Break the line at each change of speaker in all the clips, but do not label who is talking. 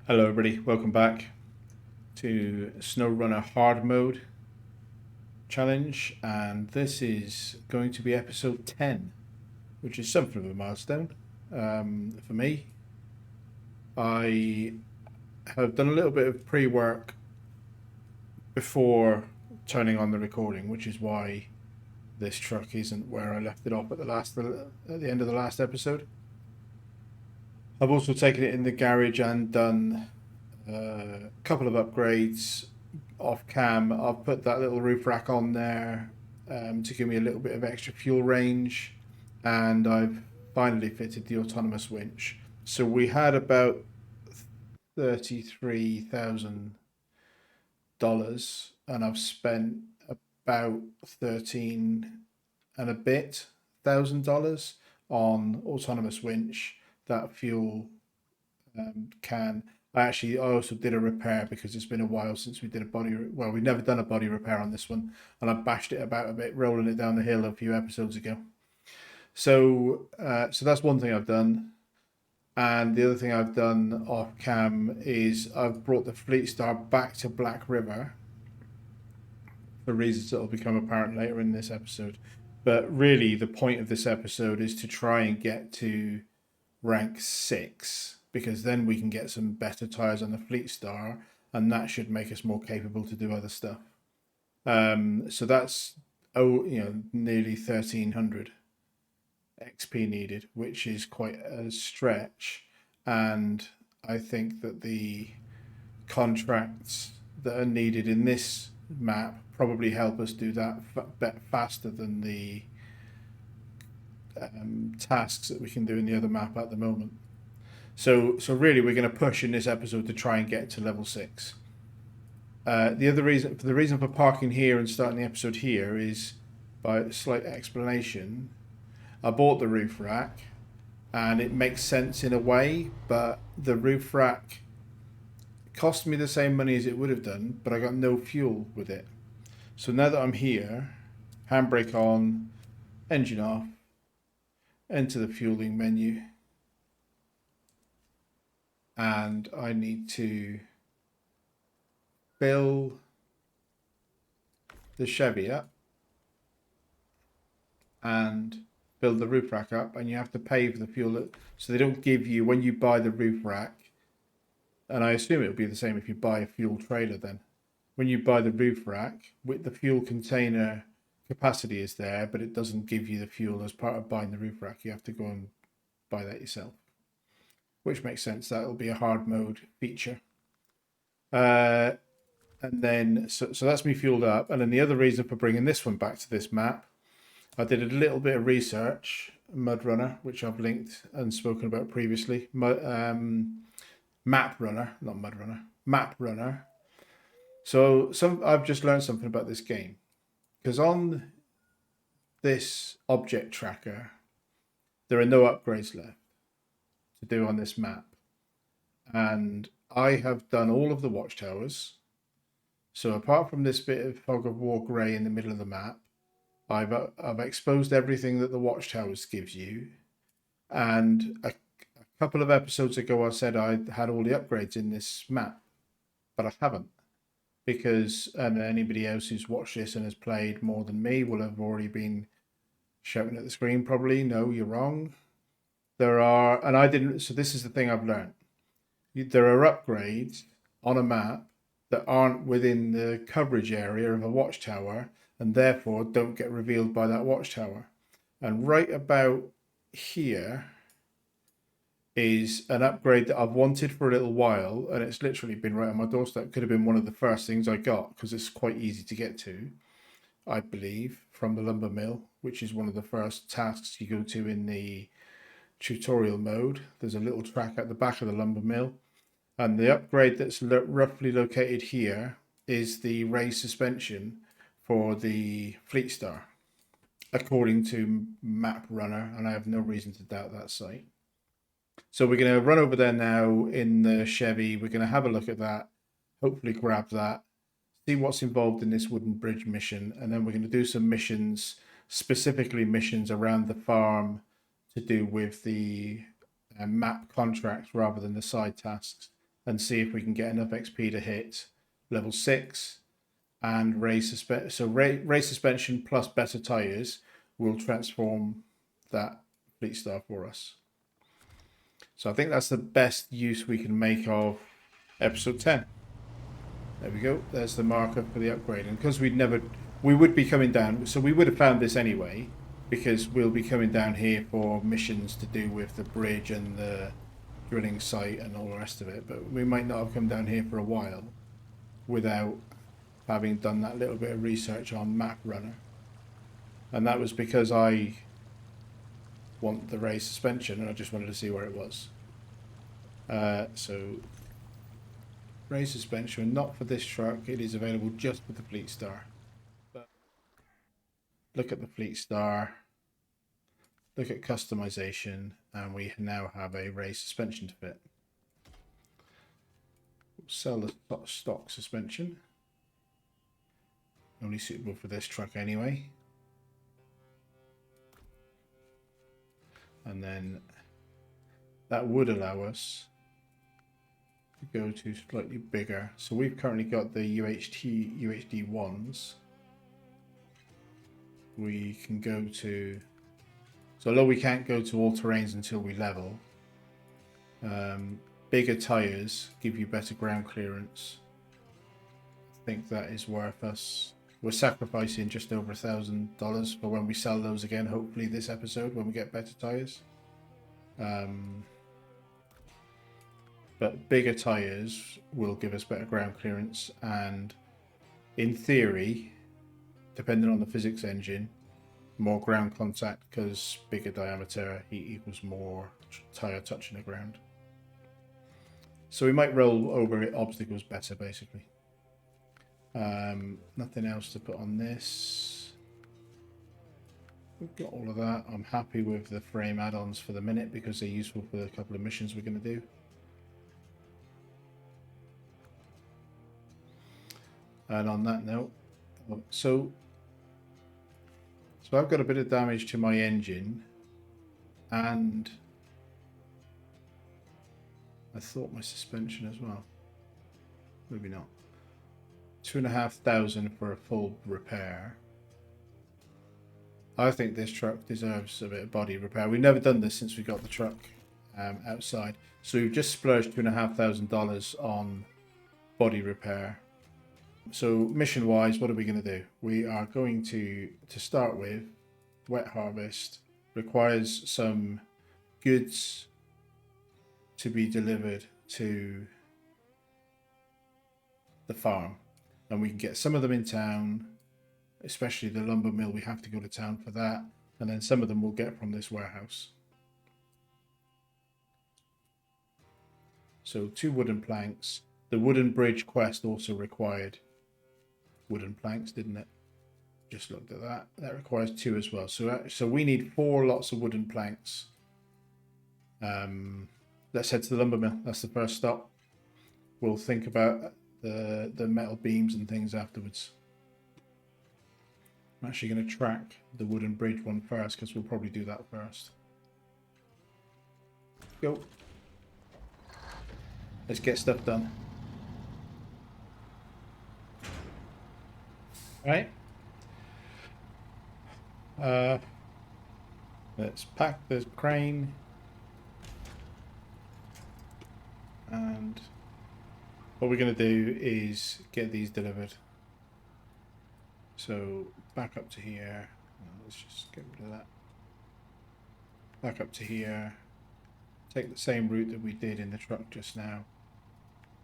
Hello everybody, welcome back to SnowRunner Hard Mode challenge, and this is going to be episode 10, which is something of a milestone for me. I have done a little bit of pre-work before turning on the recording, which is why this truck isn't where I left it off at the end of the last episode. I've also taken it in the garage and done a couple of upgrades off cam. I've put that little roof rack on there to give me a little bit of extra fuel range, and I've finally fitted the autonomous winch. So we had about $33,000, and I've spent about 13 and a bit $1,000 on autonomous winch, that fuel can. I also did a repair because it's been a while since we did a body. Well, we've never done a body repair on this one, and I bashed it about a bit, rolling it down the hill a few episodes ago. So that's one thing I've done, and the other thing I've done off cam is I've brought the Fleet Star back to Black River for reasons that will become apparent later in this episode. But really, the point of this episode is to try and get to rank 6, because then we can get some better tires on the Fleet Star, and that should make us more capable to do other stuff. So that's nearly 1,300 XP needed, which is quite a stretch. And I think that the contracts that are needed in this map probably help us do that faster than the tasks that we can do in the other map at the moment. So really, we're going to push in this episode to try and get to level 6. The reason for parking here and starting the episode here is, by a slight explanation, I bought the roof rack, and it makes sense in a way, but the roof rack cost me the same money as it would have done, but I got no fuel with it. So now that I'm here, handbrake on, engine off, enter the fueling menu, and I need to fill the Chevy up and build the roof rack up, and you have to pay for the fuel. So they don't give you, when you buy the roof rack, and I assume it'll be the same if you buy a fuel trailer then. When you buy the roof rack, with the fuel container capacity is there, but it doesn't give you the fuel as part of buying the roof rack. You have to go and buy that yourself, which makes sense. That'll be a hard mode feature. And then, so that's me fueled up. And then the other reason for bringing this one back to this map, I did a little bit of research, MudRunner, which I've linked and spoken about previously. MapRunner, not MudRunner, MapRunner. So I've just learned something about this game, because on this object tracker, there are no upgrades left to do on this map. And I have done all of the watchtowers. So apart from this bit of fog of war grey in the middle of the map, I've exposed everything that the watchtowers gives you. And a couple of episodes ago, I said I had all the upgrades in this map, but I haven't, because anybody else who's watched this and has played more than me will have already been shouting at the screen probably, no, you're wrong. There are, and I didn't, so this is the thing I've learned. There are upgrades on a map that aren't within the coverage area of a watchtower, and therefore don't get revealed by that watchtower. And right about here is an upgrade that I've wanted for a little while, and it's literally been right on my doorstep. Could have been one of the first things I got, because it's quite easy to get to, I believe, from the lumber mill, which is one of the first tasks you go to in the tutorial mode. There's a little track at the back of the lumber mill, and the upgrade that's roughly located here is the raised suspension for the Fleet Star, according to MapRunner, and I have no reason to doubt that site. So we're going to run over there now in the Chevy. We're going to have a look at that, hopefully grab that, see what's involved in this wooden bridge mission, and then we're going to do some missions, specifically missions around the farm to do with the map contracts rather than the side tasks. and see if we can get enough XP to hit level 6 and race suspension. So race suspension plus better tires will transform that Fleet Star for us. So I think that's the best use we can make of episode 10. There we go. There's the marker for the upgrade. And because we would be coming down, so we would have found this anyway, because we'll be coming down here for missions to do with the bridge and the drilling site and all the rest of it. But we might not have come down here for a while without having done that little bit of research on Map Runner. And that was because I want the race suspension and I just wanted to see where it was. So race suspension, not for this truck. It is available just for the Fleet Star. But look at the Fleet Star. Look at customization, and we now have a race suspension to fit. We'll sell the stock suspension. Only suitable for this truck anyway. And then that would allow us to go to slightly bigger. So we've currently got the UHD ones. We can go to, so although we can't go to all terrains until we level, bigger tires give you better ground clearance. I think that is worth us. We're sacrificing just over $1,000 for when we sell those again, hopefully this episode, when we get better tires. But bigger tires will give us better ground clearance, and in theory, depending on the physics engine, more ground contact, because bigger diameter equals more tire touching the ground. So we might roll over obstacles better, basically. Nothing else to put on this. We've got all of that. I'm happy with the frame add-ons for the minute because they're useful for a couple of missions we're going to do. And on that note, so I've got a bit of damage to my engine, and I thought my suspension as well. Maybe not. 2,500 for a full repair. I think this truck deserves a bit of body repair. We've never done this since we got the truck outside. So we've just splurged $2,500 on body repair. So mission wise, what are we going to do? We are going to start with wet harvest. Requires some goods to be delivered to the farm. And we can get some of them in town, especially the lumber mill. We have to go to town for that. And then some of them we'll get from this warehouse. So 2 wooden planks. The wooden bridge quest also required wooden planks, didn't it? Just looked at that. That requires 2 as well. So we need 4 lots of wooden planks. Let's head to the lumber mill. That's the first stop. We'll think about the metal beams and things afterwards. I'm actually going to track the wooden bridge one first because we'll probably do that first. Go. Let's get stuff done. Right. Let's pack the crane. And what we're going to do is get these delivered. So back up to here. Let's just get rid of that. Back up to here. Take the same route that we did in the truck just now.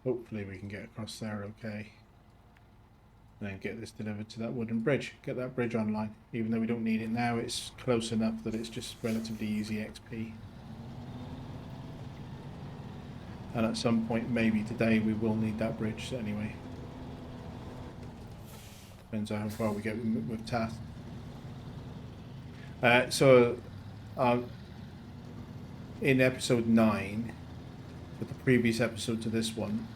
Hopefully we can get across there okay. And then get this delivered to that wooden bridge. Get that bridge online. Even though we don't need it now, it's close enough that it's just relatively easy XP. And at some point, maybe today, we will need that bridge anyway. Depends on how far we get with Tath. In episode 9, with the previous episode to this one,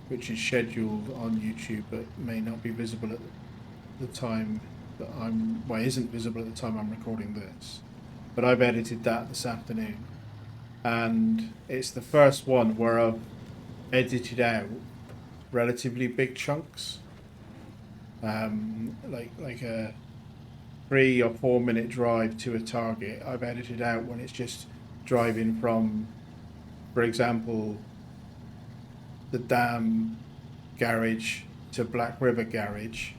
which is scheduled on YouTube but may not be visible at the time that isn't visible at the time I'm recording this. But I've edited that this afternoon. And it's the first one where I've edited out relatively big chunks, like a 3 or 4 minute drive to a target. I've edited out when it's just driving from, for example, the Dam garage to Black River garage.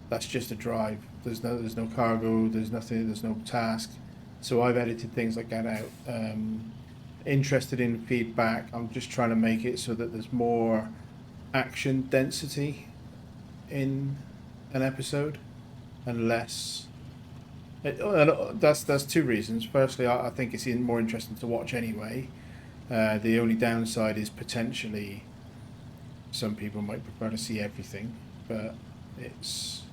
That's just a drive. There's no cargo. There's nothing. There's no task. So I've edited things like that out. Interested in feedback. I'm just trying to make it so that there's more action density in an episode and less. That's two reasons. Firstly, I think it's more interesting to watch anyway. The only downside is potentially some people might prefer to see everything, but it's.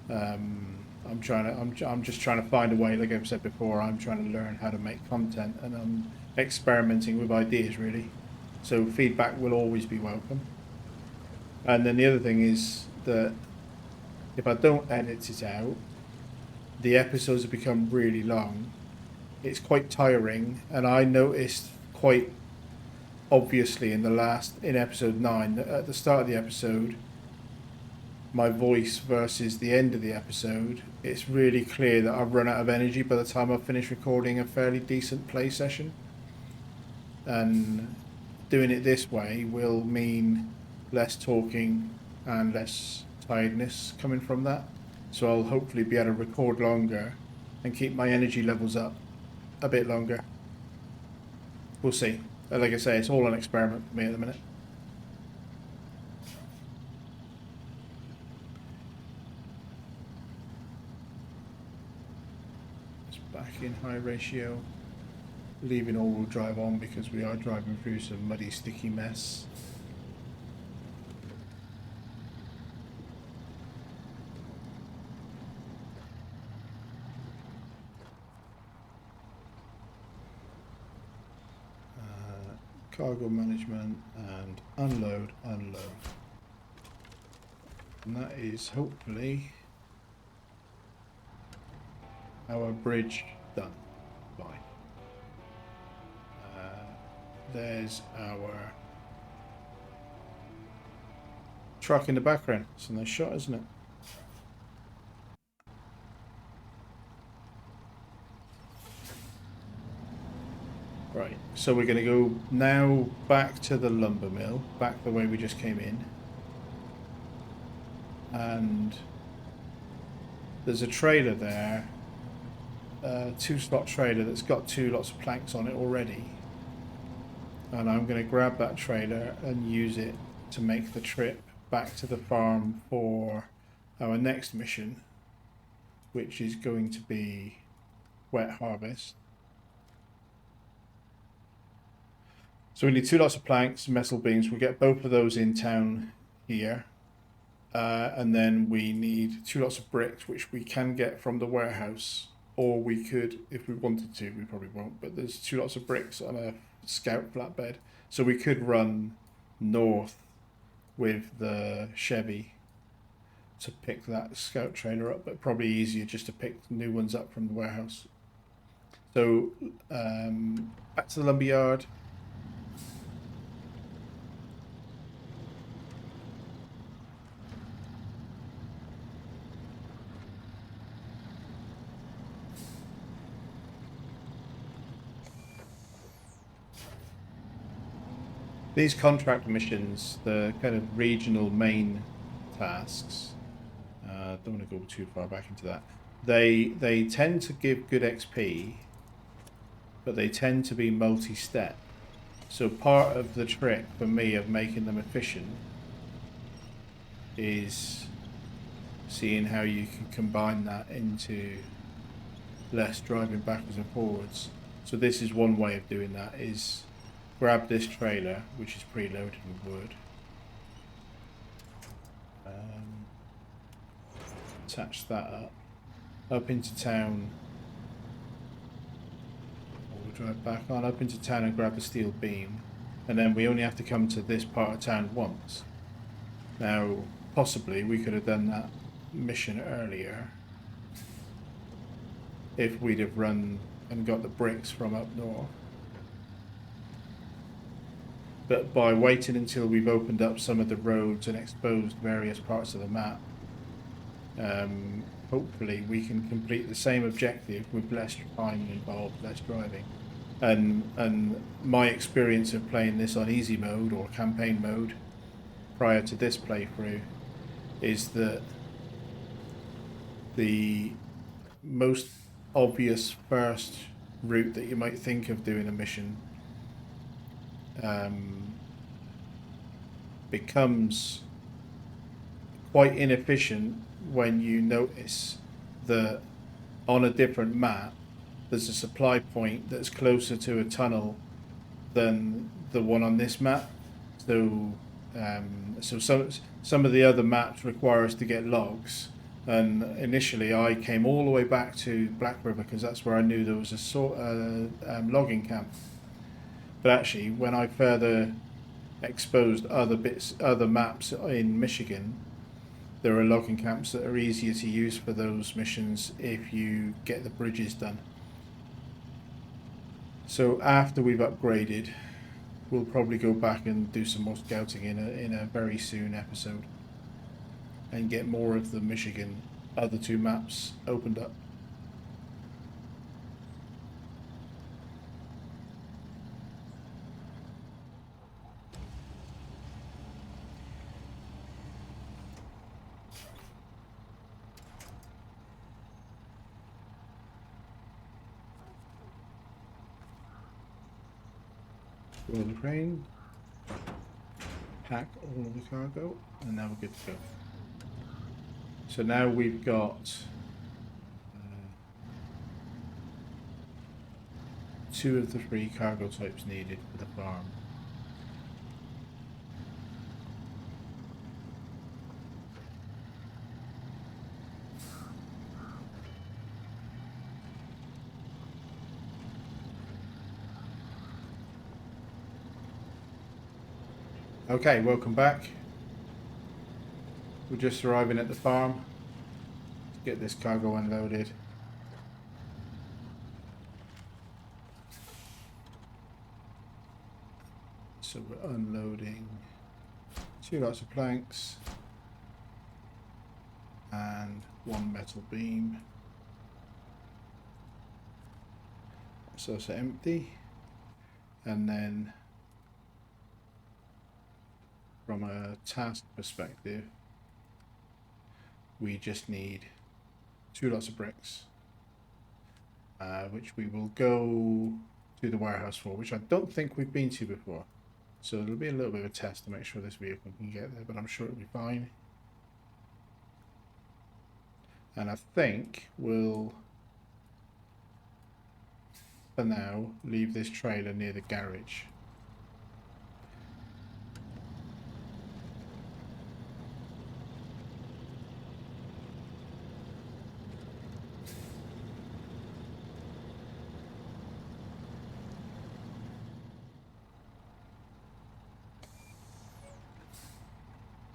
I'm just trying to find a way. Like I've said before, I'm trying to learn how to make content, and I'm experimenting with ideas really. So feedback will always be welcome. And then the other thing is that if I don't edit it out, the episodes have become really long. It's quite tiring, and I noticed quite obviously in episode 9 that at the start of the episode, my voice versus the end of the episode, it's really clear that I've run out of energy by the time I've finished recording a fairly decent play session. And doing it this way will mean less talking and less tiredness coming from that. So I'll hopefully be able to record longer and keep my energy levels up a bit longer. We'll see. Like I say, it's all an experiment for me at the minute. It's back in high ratio. Leaving all-wheel drive on because we are driving through some muddy, sticky mess. Cargo management and unload. And that is hopefully our bridge done. Bye. There's our truck in the background. It's a nice shot, isn't it? Right, so we're going to go now back to the lumber mill, back the way we just came in. And there's a trailer there, a 2-slot trailer that's got 2 lots of planks on it already. And I'm going to grab that trailer and use it to make the trip back to the farm for our next mission, which is going to be wet harvest. So we need 2 lots of planks, metal beams. We'll get both of those in town here. And then we need 2 lots of bricks, which we can get from the warehouse. Or we could, if we wanted to, we probably won't, but there's 2 lots of bricks on a Scout flatbed. So we could run north with the Chevy to pick that Scout trailer up, but probably easier just to pick new ones up from the warehouse. So back to the lumberyard. These contract missions, the kind of regional main tasks, don't want to go too far back into that. They tend to give good XP, but they tend to be multi-step. So part of the trick for me of making them efficient is seeing how you can combine that into less driving backwards and forwards. So this is one way of doing that, is grab this trailer, which is preloaded with wood, attach that up into town. We'll drive back on up into town and grab the steel beam, and then we only have to come to this part of town once. Now, possibly we could have done that mission earlier if we'd have run and got the bricks from up north. But by waiting until we've opened up some of the roads and exposed various parts of the map, hopefully we can complete the same objective with less time involved, less driving. And my experience of playing this on easy mode or campaign mode prior to this playthrough is that the most obvious first route that you might think of doing a mission becomes quite inefficient when you notice that on a different map there's a supply point that's closer to a tunnel than the one on this map. So some of the other maps require us to get logs, and initially I came all the way back to Black River because that's where I knew there was a logging camp. But actually, when I further exposed other maps in Michigan, there are logging camps that are easier to use for those missions if you get the bridges done. So after we've upgraded, we'll probably go back and do some more scouting in a very soon episode and get more of the Michigan other two maps opened up. Roll the crane, pack all of the cargo, and now we're good to go. So now we've got 2 of the 3 cargo types needed for the farm. Okay, welcome back. We're just arriving at the farm to get this cargo unloaded. So we're unloading 2 lots of planks and 1 metal beam. So it's empty. And then from a task perspective, we just need 2 lots of bricks, which we will go to the warehouse for, which I don't think we've been to before. So it'll be a little bit of a test to make sure this vehicle can get there, but I'm sure it'll be fine. And I think we'll, for now, leave this trailer near the garage.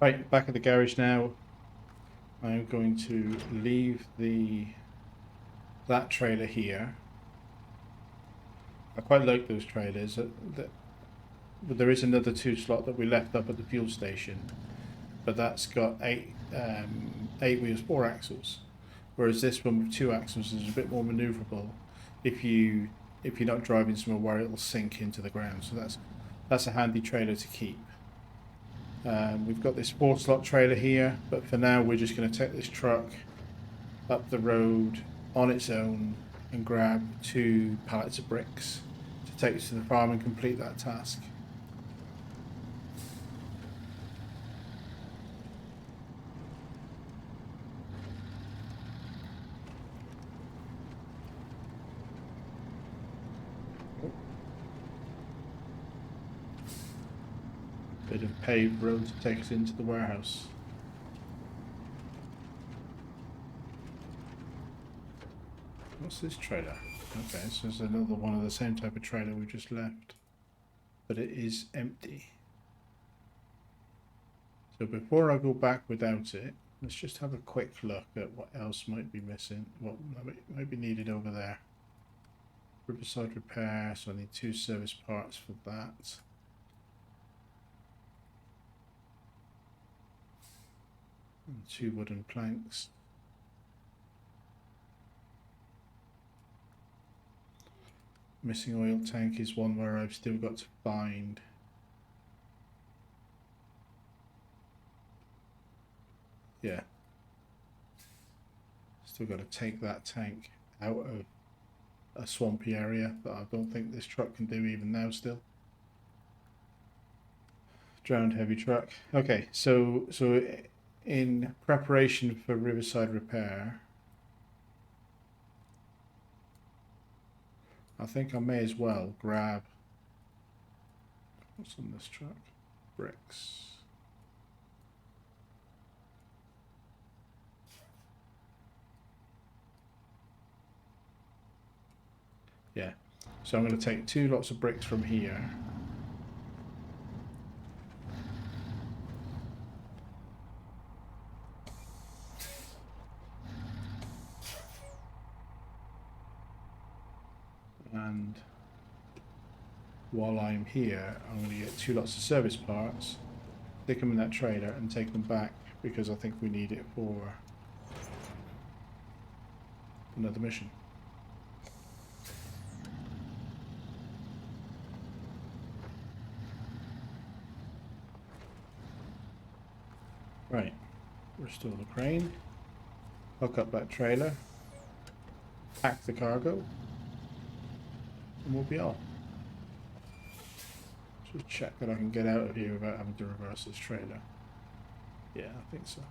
Right, back at the garage now. I'm going to leave that trailer here. I quite like those trailers. But there is another 2 slot that we left up at the fuel station, but that's got 8 wheels, 4 axles, whereas this one with 2 axles is a bit more manoeuvrable if you're not driving somewhere where it'll sink into the ground. So that's a handy trailer to keep. We've got this 4 slot trailer here, but for now we're just going to take this truck up the road on its own and grab 2 pallets of bricks to take us to the farm and complete that task. Bit of paved road to take us into the warehouse. What's this trailer? Okay, so there's another one of the same type of trailer we just left, but it is empty. So before I go back without it, let's just have a quick look at what else might be missing, what might be needed over there. Riverside repair, so I need 2 service parts for that. And 2 wooden planks. Missing oil tank is one where I've still got to find. Yeah. Still got to take that tank out of a swampy area that I don't think this truck can do even now still. Drowned heavy truck. Okay, so in preparation for Riverside repair, I think I may as well grab, what's on this truck? Bricks. Yeah, so I'm going to take 2 lots of bricks from here. And while I'm here, I'm going to get 2 lots of service parts, stick them in that trailer and take them back because I think we need it for another mission. Right, restore the crane, hook up that trailer, pack the cargo, and we'll be off. Just check that I can get out of here without having to reverse this trailer. Yeah, I think so.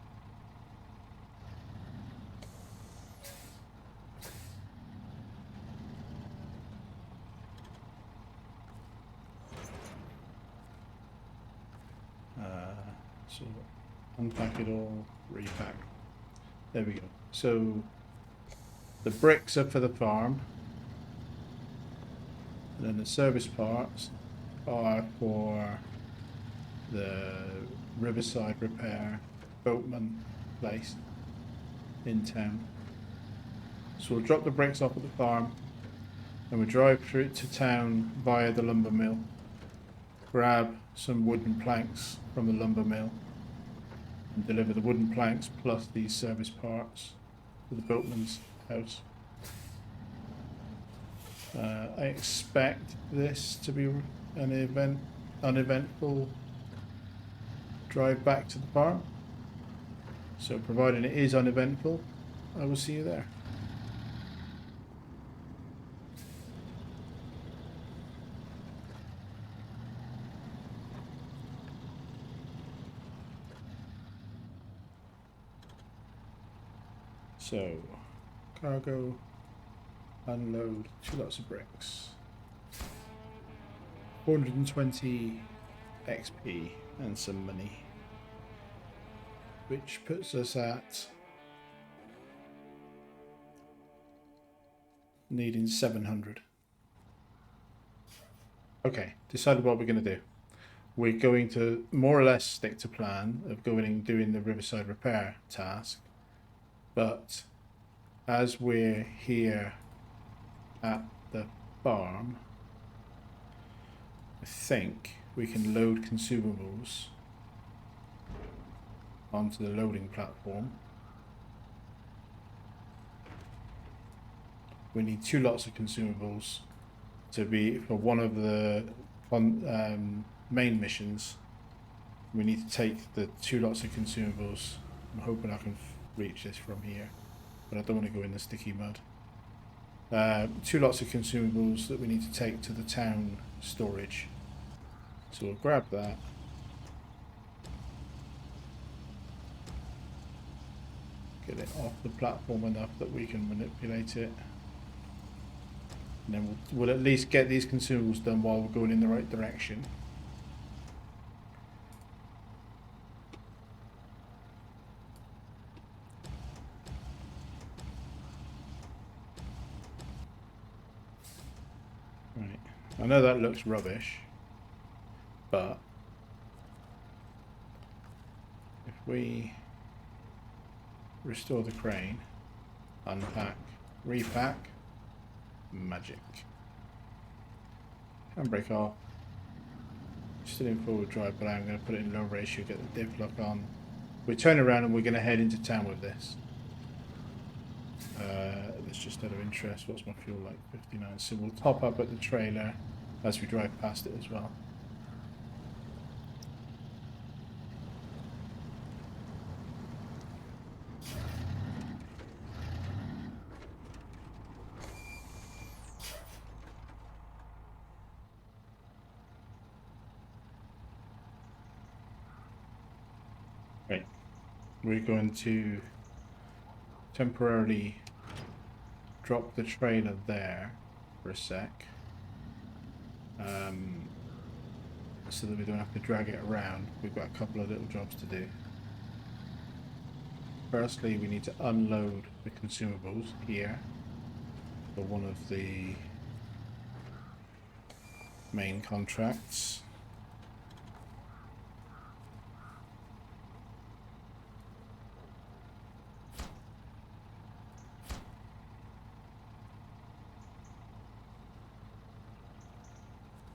So unpack it all, repack. There we go. So the bricks are for the farm, and then the service parts are for the Riverside repair boatman place in town. So we'll drop the bricks off at the farm and we'll drive through to town via the lumber mill, grab some wooden planks from the lumber mill and deliver the wooden planks plus these service parts to the boatman's house. I expect this to be an uneventful drive back to the farm. So provided it is uneventful, I will see you there. So, cargo, unload, 2 lots of bricks, 420 XP and some money, which puts us at needing 700. Okay, decided what we're going to do. We're going to more or less stick to plan of going and doing the Riverside repair task. But as we're here at the farm, I think we can load consumables onto the loading platform. We need 2 lots of consumables to be for one of the main missions. We need to take the 2 lots of consumables. I'm hoping I can reach this from here, but I don't want to go in the sticky mud. 2 lots of consumables that we need to take to the town storage. So we'll grab that. Get it off the platform enough that we can manipulate it. And then we'll at least get these consumables done while we're going in the right direction. Right, I know that looks rubbish, but if we restore the crane, unpack, repack, magic. Handbrake off. Still in forward drive, but I'm going to put it in low ratio, get the diff lock on, we're turning around and we're going to head into town with this. That's just out of interest. What's my fuel like? 59. So we'll top up at the trailer as we drive past it as well. Right. We're going to temporarily drop the trailer there for a sec, so that we don't have to drag it around. We've got a couple of little jobs to do. Firstly, we need to unload the consumables here for one of the main contracts.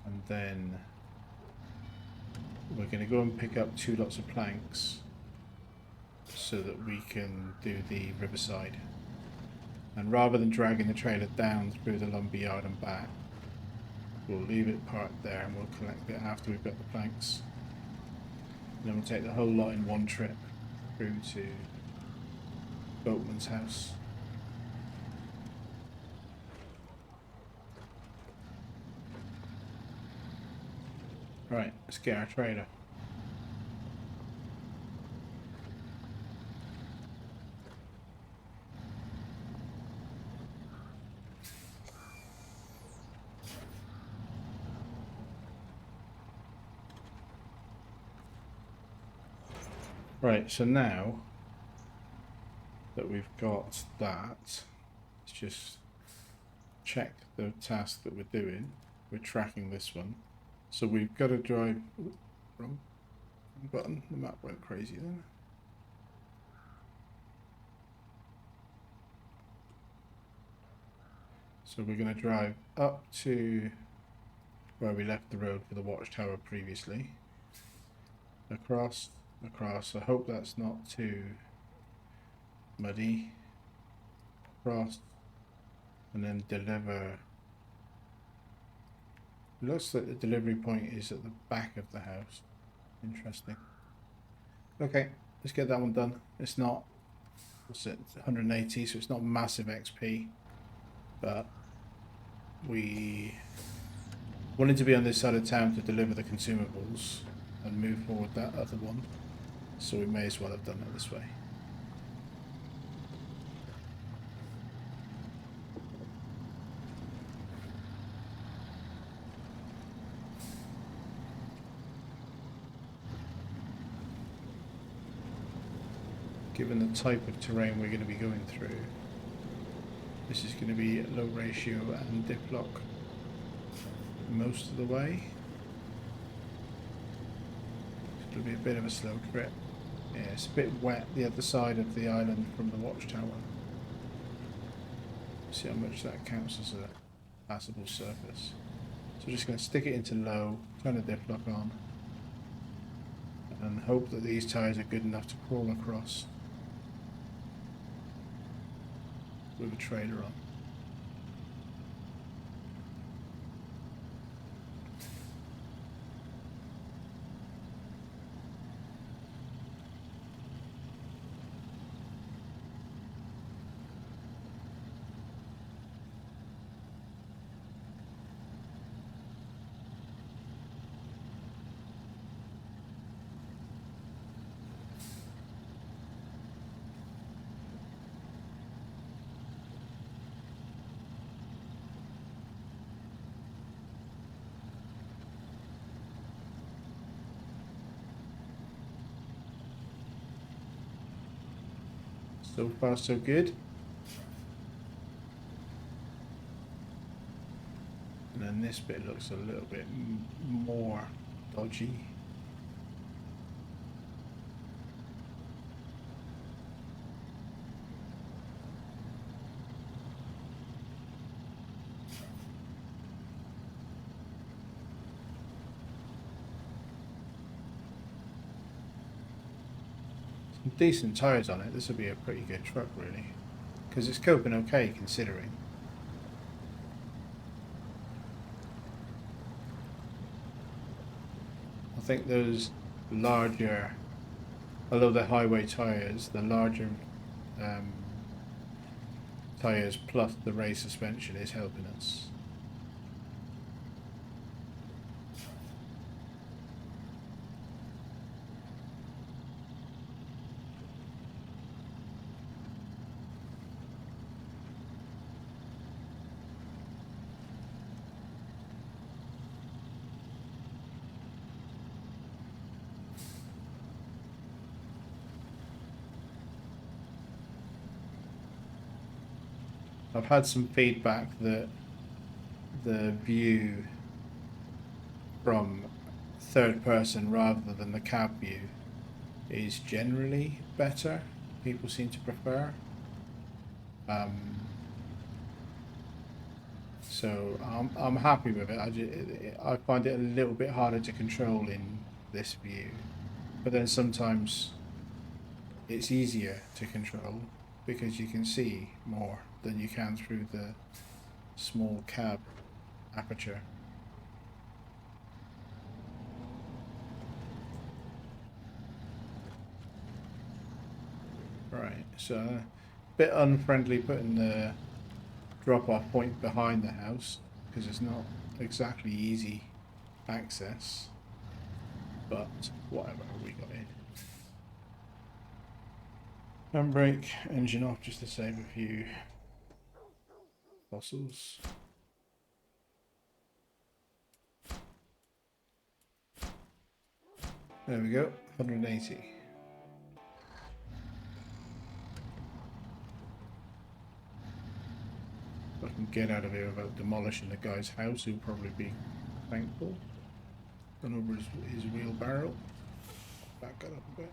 And then we're going to go and pick up 2 lots of planks so that we can do the riverside. And rather than dragging the trailer down through the lumber yard and back, we'll leave it parked there and we'll collect it after we've got the planks. And then we'll take the whole lot in one trip through to Boatman's house. Right, let's get our trailer. Right, so now that we've got that, let's just check the task that we're doing. We're tracking this one. So we've got to drive... Ooh, wrong button. The map went crazy then. So we're going to drive up to where we left the road for the watchtower previously. Across. I hope that's not too muddy. Across. And then deliver. It looks like the delivery point is at the back of the house. Interesting. Okay, let's get that one done. It's not, what's it, 180, so it's not massive XP, but we wanted to be on this side of town to deliver the consumables and move forward that other one, so we may as well have done it this way. Given the type of terrain we're going to be going through, this is going to be low ratio and dip lock most of the way. It'll be a bit of a slow trip. Yeah, it's a bit wet the other side of the island from the watchtower. See how much that counts as a passable surface. So we're just going to stick it into low, turn the dip lock on, and hope that these tyres are good enough to crawl across with a trailer on. So far, so good. And then this bit looks a little bit more dodgy. some decent tyres on it, this will be a pretty good truck, really. Because it's coping okay, considering. I think those larger, although they're highway tyres, the larger tyres plus the race suspension is helping us. I've had some feedback that the view from third person rather than the cab view is generally better. People seem to prefer. So I'm happy with it. I find it a little bit harder to control in this view, but then sometimes it's easier to control because you can see more than you can through the small cab aperture. Right, so a bit unfriendly putting the drop-off point behind the house because it's not exactly easy access, but whatever, we got in. Handbrake, engine off just to save a few fossils. There we go, 180. If I can get out of here without demolishing the guy's house, he'll probably be thankful. Gone over his wheelbarrow. Back that up a bit.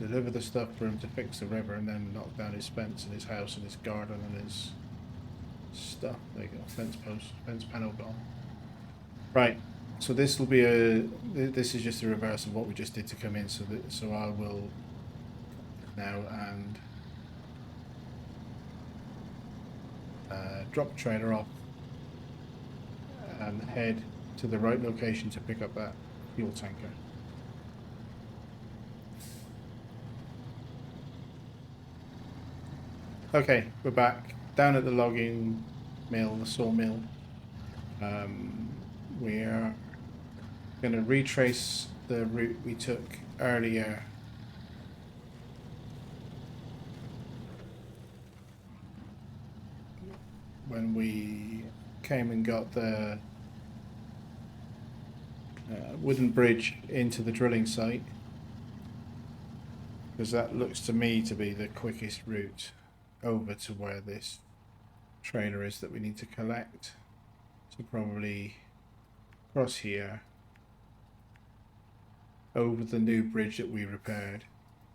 Deliver the stuff for him to fix the river and then knock down his fence and his house and his garden and his stuff. There you go, fence post, fence panel gone. Right, so this will be this is just a reverse of what we just did to come in, so I will now and drop the trailer off and head to the right location to pick up that fuel tanker. Okay, we're back down at the logging mill, the sawmill. We're going to retrace the route we took earlier. When we came and got the wooden bridge into the drilling site, because that looks to me to be the quickest route over to where this trailer is that we need to collect. So probably cross here, over the new bridge that we repaired,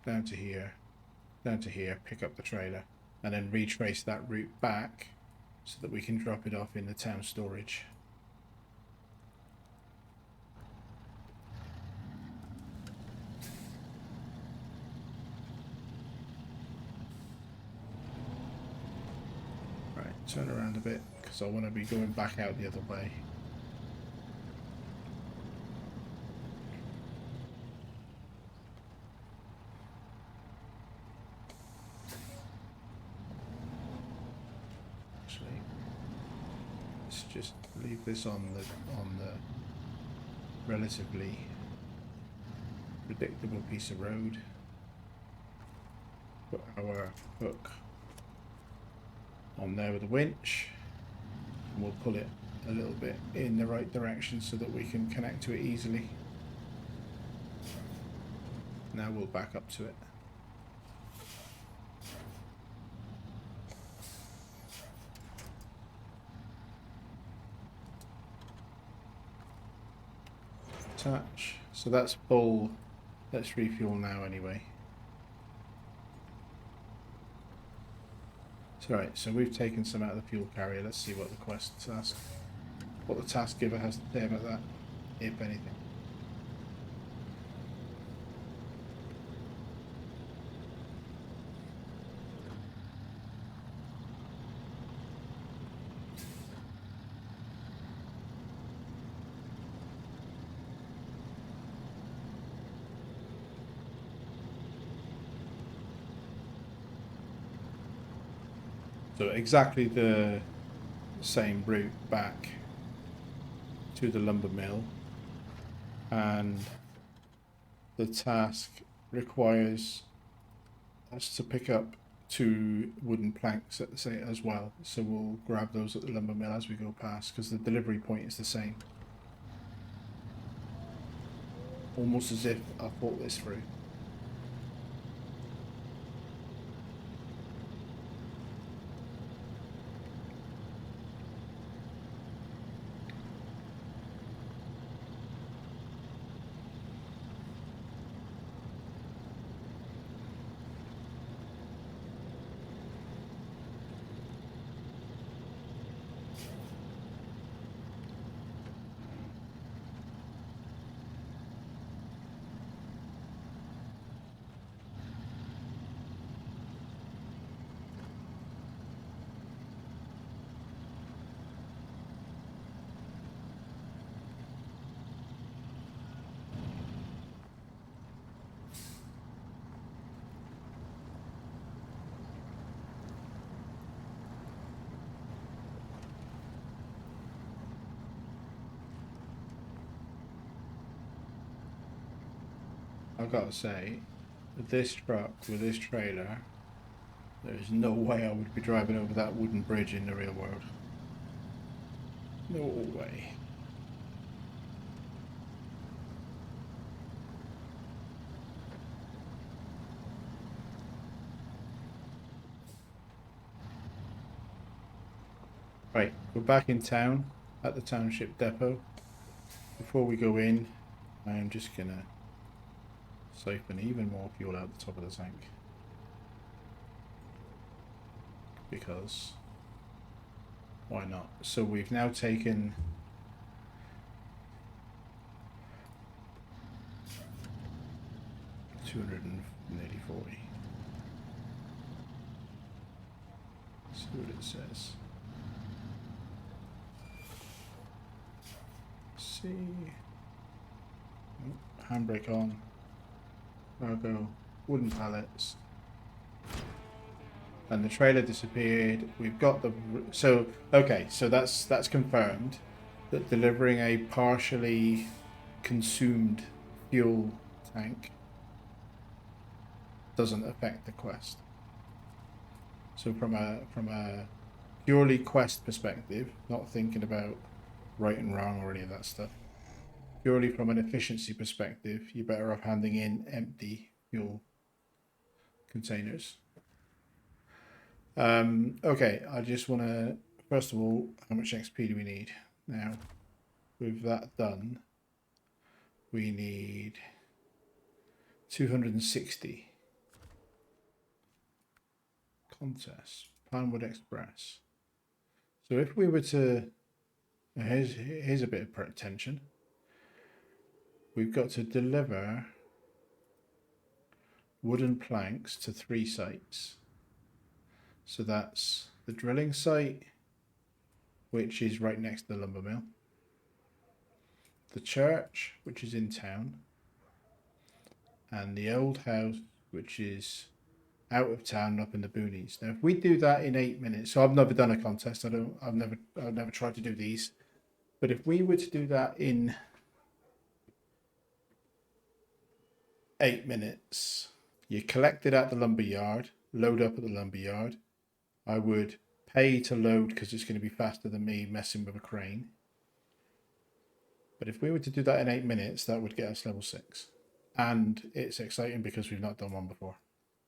down to here, pick up the trailer, and then retrace that route back so that we can drop it off in the town storage. Right, turn around a bit because I want to be going back out the other way. Let's just leave this on the relatively predictable piece of road. Put our hook on there with a winch, and we'll pull it a little bit in the right direction so that we can connect to it easily. Now we'll back up to it. Attach. So that's full. Let's refuel now anyway. Right, so we've taken some out of the fuel carrier. Let's see what the what the task giver has to say about that, if anything. So exactly the same route back to the lumber mill, and the task requires us to pick up 2 wooden planks at the same as well. So we'll grab those at the lumber mill as we go past, because the delivery point is the same. Almost as if I thought this through. I've got to say, with this truck, with this trailer, there is no way I would be driving over that wooden bridge in the real world. No way. Right, we're back in town at the township depot. Before we go in, I'm just gonna siphon even more fuel out the top of the tank, because why not? So we've now taken 240. See what it says. See. Oh, handbrake on. Cargo. Wooden pallets. And the trailer disappeared. We've got the... So, okay, so that's confirmed that delivering a partially consumed fuel tank doesn't affect the quest. So from a purely quest perspective, not thinking about right and wrong or any of that stuff, purely from an efficiency perspective, you're better off handing in empty fuel containers. Okay, I just want to, first of all, how much XP do we need? Now, with that done, we need 260. Contest, Pinewood Express. So if we were to, here's a bit of attention. We've got to deliver wooden planks to 3 sites. So that's the drilling site, which is right next to the lumber mill, the church, which is in town, and the old house, which is out of town up in the boonies. Now, if we do that in 8 minutes, so I've never done a contest. I've never tried to do these, but if we were to do that in 8 minutes, you collect it at the lumber yard, load up at the lumber yard. I would pay to load because it's going to be faster than me messing with a crane. But if we were to do that in 8 minutes, that would get us level 6. And it's exciting because we've not done one before.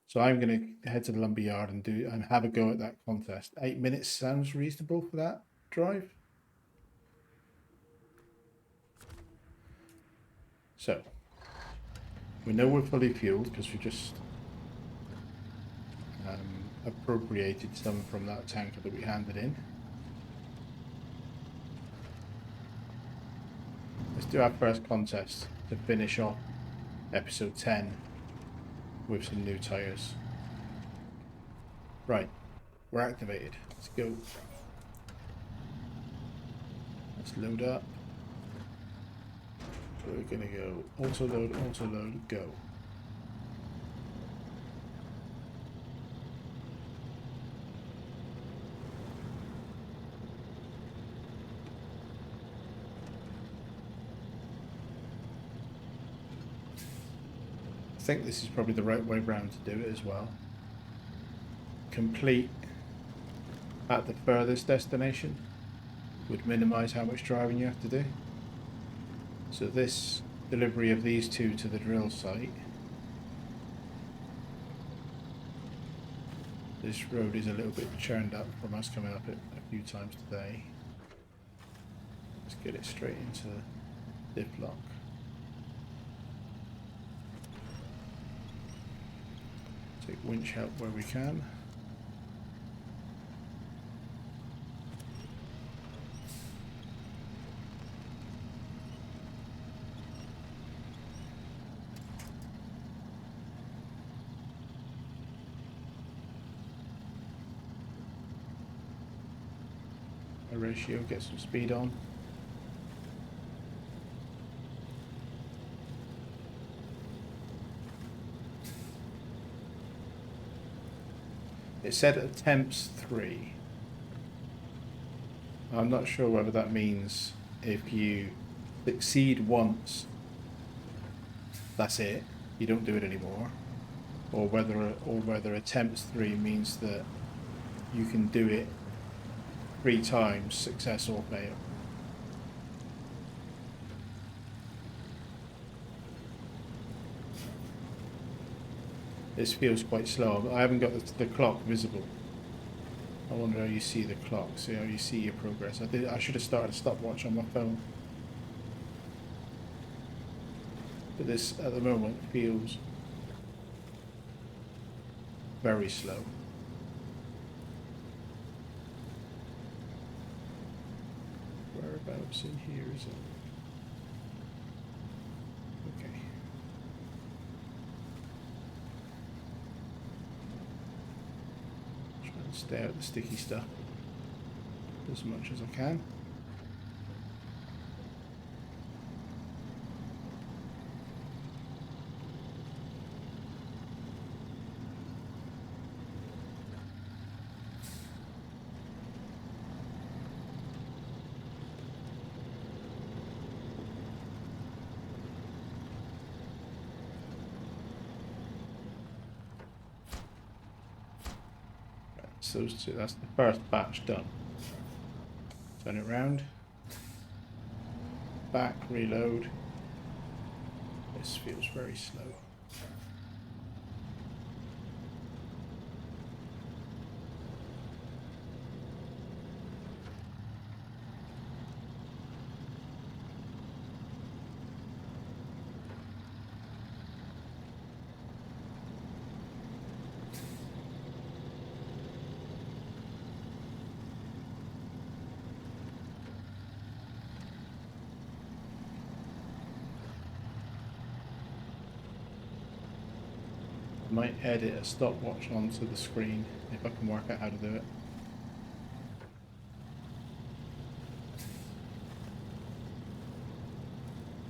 So I'm going to head to the lumber yard and have a go at that contest. 8 minutes sounds reasonable for that drive. So we know we're fully fueled because we just appropriated some from that tanker that we handed in. Let's do our first contest to finish off episode 10 with some new tyres. Right, we're activated. Let's go. Let's load up. So we're gonna go auto load, go. I think this is probably the right way round to do it as well. Complete at the furthest destination would minimize how much driving you have to do. So this delivery of these two to the drill site, this road is a little bit churned up from us coming up it a few times today. Let's get it straight into diff lock. Take winch help where we can. A ratio, get some speed on. It said attempts 3. I'm not sure whether that means if you succeed once, that's it, you don't do it anymore, or whether attempts 3 means that you can do it 3 times, success or fail. This feels quite slow. I haven't got the clock visible. I wonder how you see the clock, see how you see your progress. I should have started a stopwatch on my phone. But this, at the moment, feels very slow. Whereabouts in here is it? Okay. Try and stay out of the sticky stuff as much as I can. So that's the first batch done. Turn it round. Back, reload. This feels very slow. I might edit a stopwatch onto the screen if I can work out how to do it.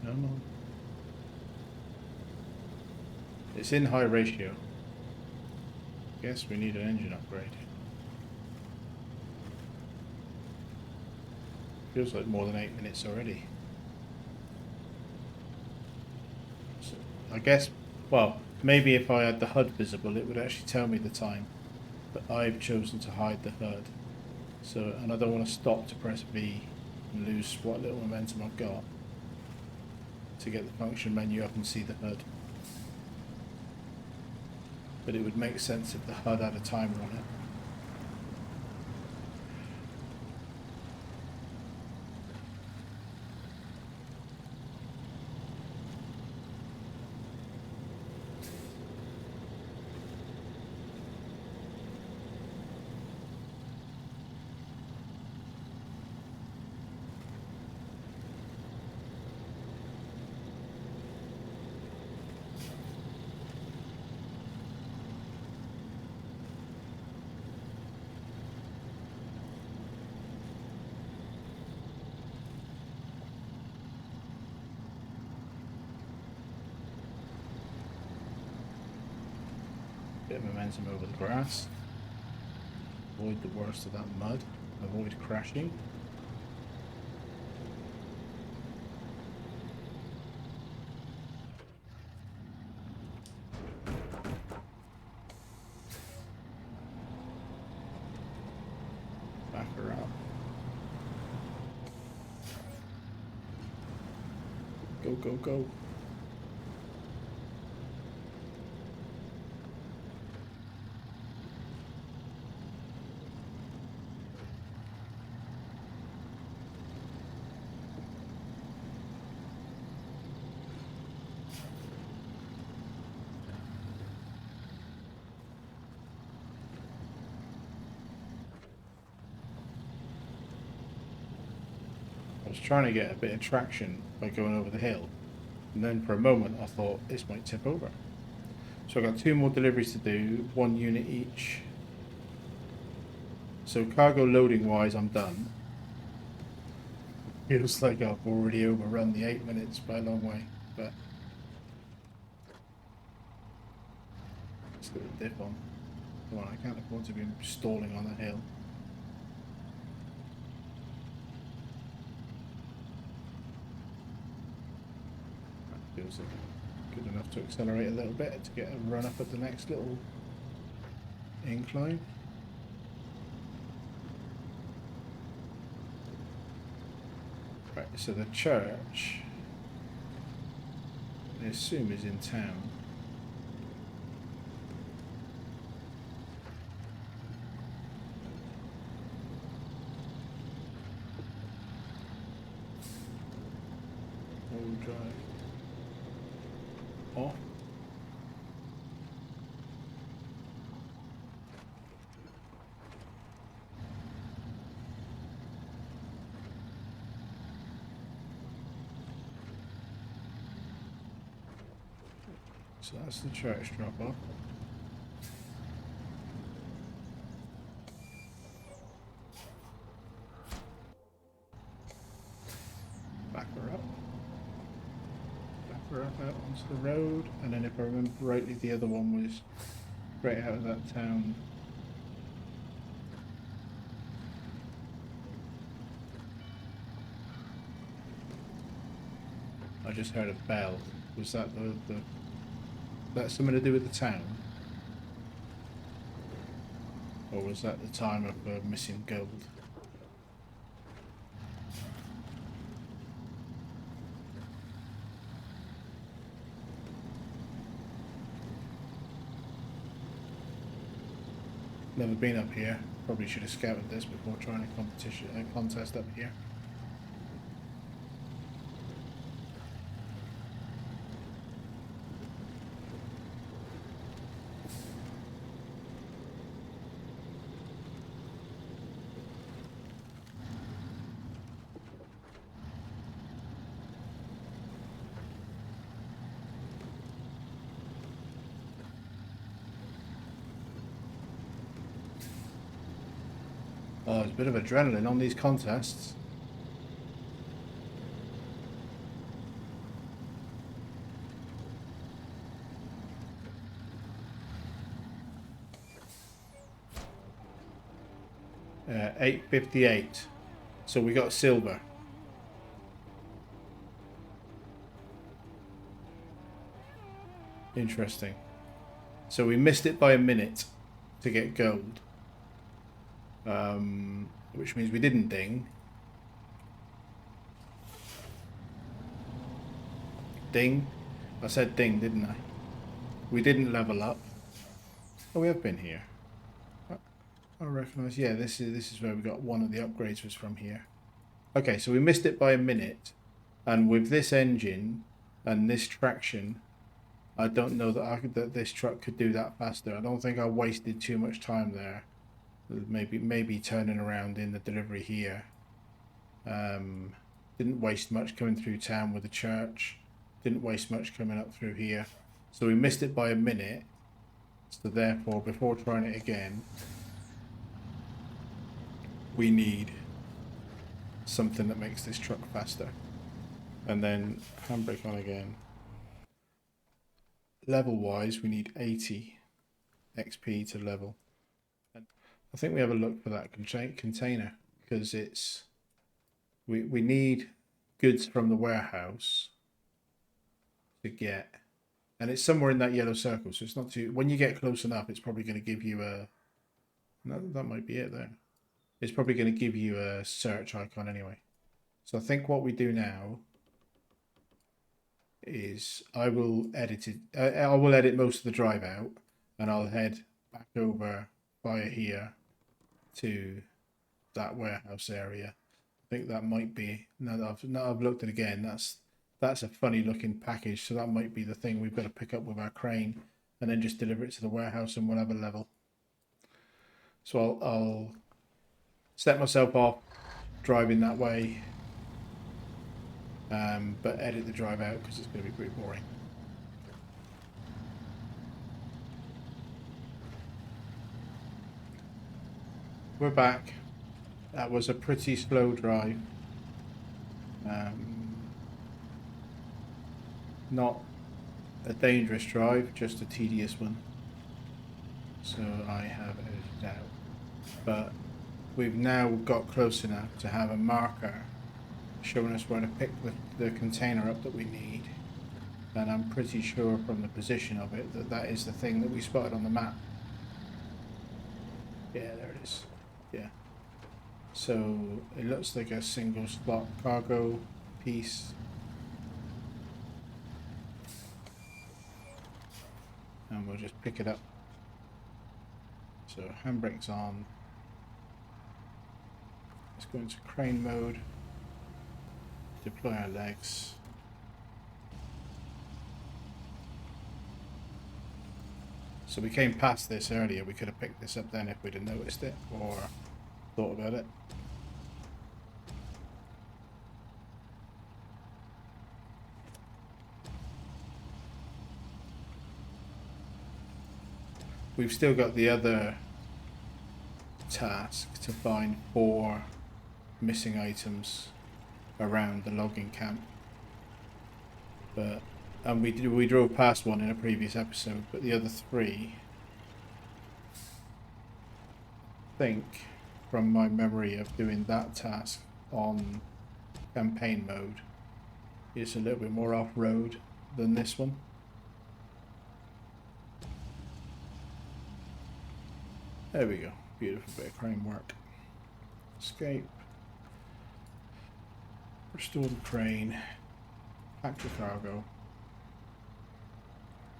Come on. It's in high ratio. Guess we need an engine upgrade. Feels like more than 8 minutes already. So I guess, well, maybe if I had the HUD visible, it would actually tell me the time. But I've chosen to hide the HUD. So, and I don't want to stop to press V and lose what little momentum I've got to get the function menu up and see the HUD. But it would make sense if the HUD had a timer on it. Bit of momentum over the grass. Avoid the worst of that mud. Avoid crashing. Back her up. Go, go, go. I was trying to get a bit of traction by going over the hill, and then for a moment I thought this might tip over. So I've got 2 more deliveries to do, 1 unit each. So cargo loading wise I'm done. Feels like I've already overrun the 8 minutes by a long way, but let's get a dip on. Come on, I can't afford to be stalling on a hill. Feels like good enough to accelerate a little bit to get a run up at the next little incline. Right, so the church, I assume, is in town. Old drive. Off. So that's the church drop off. Back her up. Back her up out onto the road, and then if I remember rightly, the other one was right out of that town. I just heard a bell. Was that the that something to do with the town? Or was that the time of missing gold? Never been up here. Probably should have scouted this before trying a contest up here. Oh, there's a bit of adrenaline on these contests. $8.58. So we got silver. Interesting. So we missed it by a minute to get gold. Which means we didn't ding. Ding. I said ding, didn't I? We didn't level up. Oh, we have been here. I recognise. Yeah, this is where we got one of the upgrades was from here. Okay, so we missed it by a minute, and with this engine and this traction, I don't know that this truck could do that faster. I don't think I wasted too much time there. Maybe turning around in the delivery here. Didn't waste much coming through town with the church. Didn't waste much coming up through here. So we missed it by a minute. So therefore, before trying it again, we need something that makes this truck faster. And then handbrake on again. Level wise, we need 80. XP to level. I think we have a look for that container because it's we need goods from the warehouse to get, and it's somewhere in that yellow circle, so it's not too, when you get close enough it's probably going to give you a, no, that might be it there, it's probably going to give you a search icon anyway. So I think what we do now is I will edit it, I will edit most of the drive out and I'll head back over via here to that warehouse area. I think that might be, now that I've looked at it again, that's a funny looking package, so that might be the thing we've got to pick up with our crane and then just deliver it to the warehouse and we'll have a level. So I'll set myself off driving that way, but edit the drive out because it's going to be pretty boring. We're back. That was a pretty slow drive. Not a dangerous drive, just a tedious one. So I have edited out. But we've now got close enough to have a marker showing us where to pick the container up that we need. And I'm pretty sure from the position of it that that is the thing that we spotted on the map. Yeah, there it is. Yeah. So it looks like a single slot cargo piece. And we'll just pick it up. So handbrake's on. Let's go into crane mode. Deploy our legs. So we came past this earlier. We could have picked this up then if we'd have noticed it or thought about it. We've still got the other task to find 4 missing items around the logging camp, but and we drove past one in a previous episode, but the other 3, I think from my memory of doing that task on campaign mode, is a little bit more off-road than this one. There we go. Beautiful bit of crane work. Escape. Restore the crane. Pack the cargo.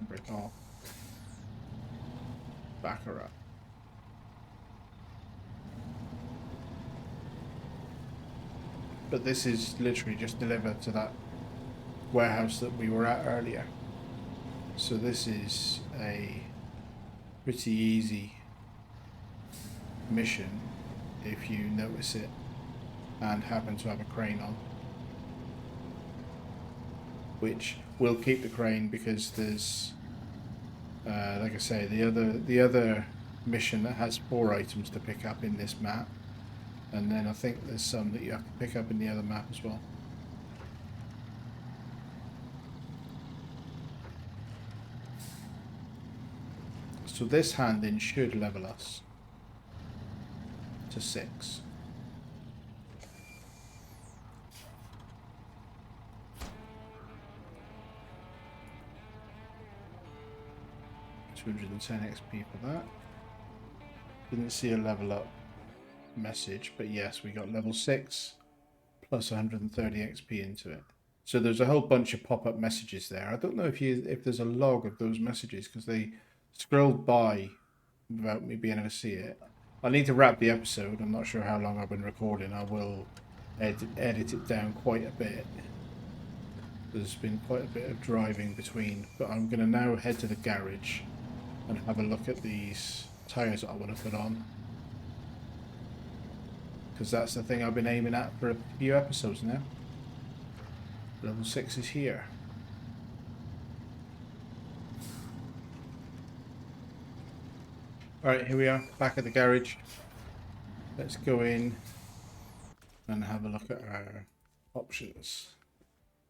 Break off. Back her up. But this is literally just delivered to that warehouse that we were at earlier. So this is a pretty easy mission if you notice it and happen to have a crane on, which will keep the crane because there's like I say, the other mission that has 4 items to pick up in this map, and then I think there's some that you have to pick up in the other map as well. So this hand-in should level us to 6. $210 XP for that. Didn't see a level up message, but yes, we got level 6 plus 130 XP into it. So there's a whole bunch of pop-up messages there. I don't know if there's a log of those messages because they scrolled by without me being able to see it. I need to wrap the episode. I'm not sure how long I've been recording. I will edit it down quite a bit. There's been quite a bit of driving between, but I'm going to now head to the garage and have a look at these tyres that I want to put on, because that's the thing I've been aiming at for a few episodes now. Level 6 is here. Alright, here we are, back at the garage. Let's go in and have a look at our options.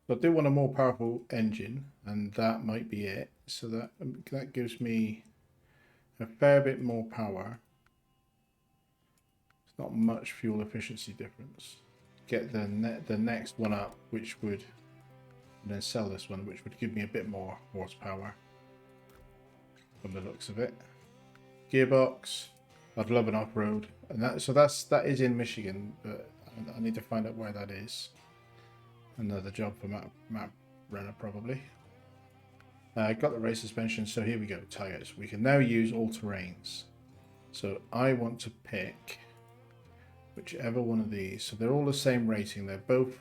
So I do want a more powerful engine, and that might be it. So that gives me a fair bit more power. It's not much fuel efficiency difference. Get the next one up, which would, and then sell this one, which would give me a bit more horsepower from the looks of it. Gearbox. I'd love an off-road, and that is in Michigan, but I need to find out where that is. Another job for map runner probably. I got the race suspension, so here we go. Tires. We can now use all terrains. So I want to pick whichever one of these. So they're all the same rating. They're both,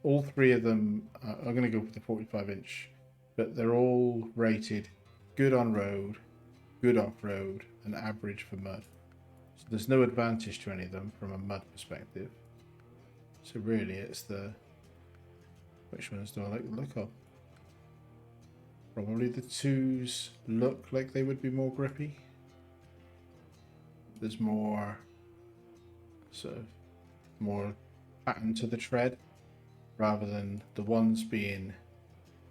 all three of them. I'm going to go for the 45-inch, but they're all rated good on road, good off road, and average for mud. So there's no advantage to any of them from a mud perspective. So really, it's the, which ones do I like the look of? Probably the 2s look like they would be more grippy. There's more sort of more pattern to the tread rather than the 1s being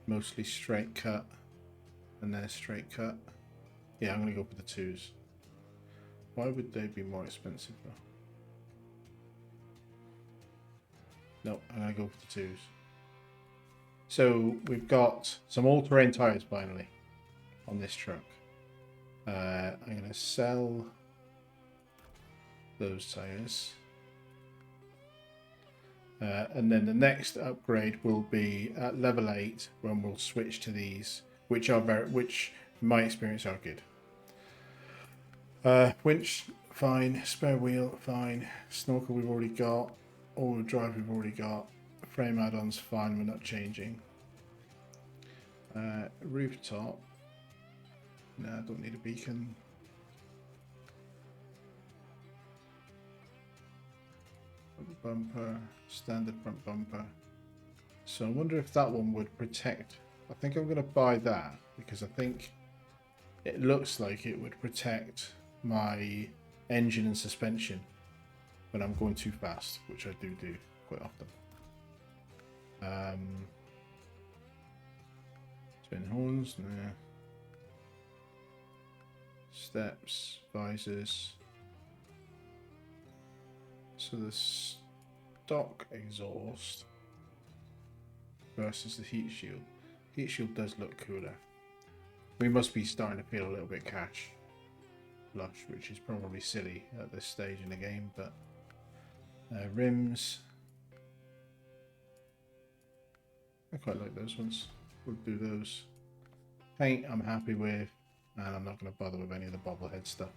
mostly straight cut, and they're straight cut. Yeah, I'm going to go for the 2s. Why would they be more expensive though? No, I'm going to go for the 2s. So we've got some all-terrain tires finally on this truck. I'm going to sell those tires. And then the next upgrade will be at level 8 when we'll switch to these, which in my experience are good. Winch, fine. Spare wheel, fine. Snorkel we've already got. All-wheel drive we've already got. Frame add-ons, fine. We're not changing. Rooftop. No, I don't need a beacon. Front bumper, standard front bumper. So I wonder if that one would protect. I think I'm going to buy that because I think it looks like it would protect my engine and suspension when I'm going too fast, which I do quite often. Spin horns, nah. Steps, visors. So the stock exhaust versus the heat shield. Heat shield does look cooler. We must be starting to feel a little bit cash flush, which is probably silly at this stage in the game, but rims. I quite like those ones. We'll do those. Paint I'm happy with, and I'm not going to bother with any of the bobblehead stuff.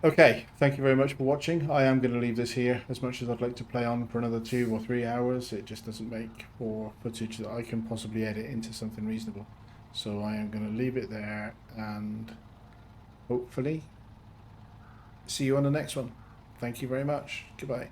Okay, thank you very much for watching. I am going to leave this here. As much as I'd like to play on for another 2 or 3 hours, it just doesn't make for footage that I can possibly edit into something reasonable. So I am going to leave it there and hopefully see you on the next one. Thank you very much. Goodbye.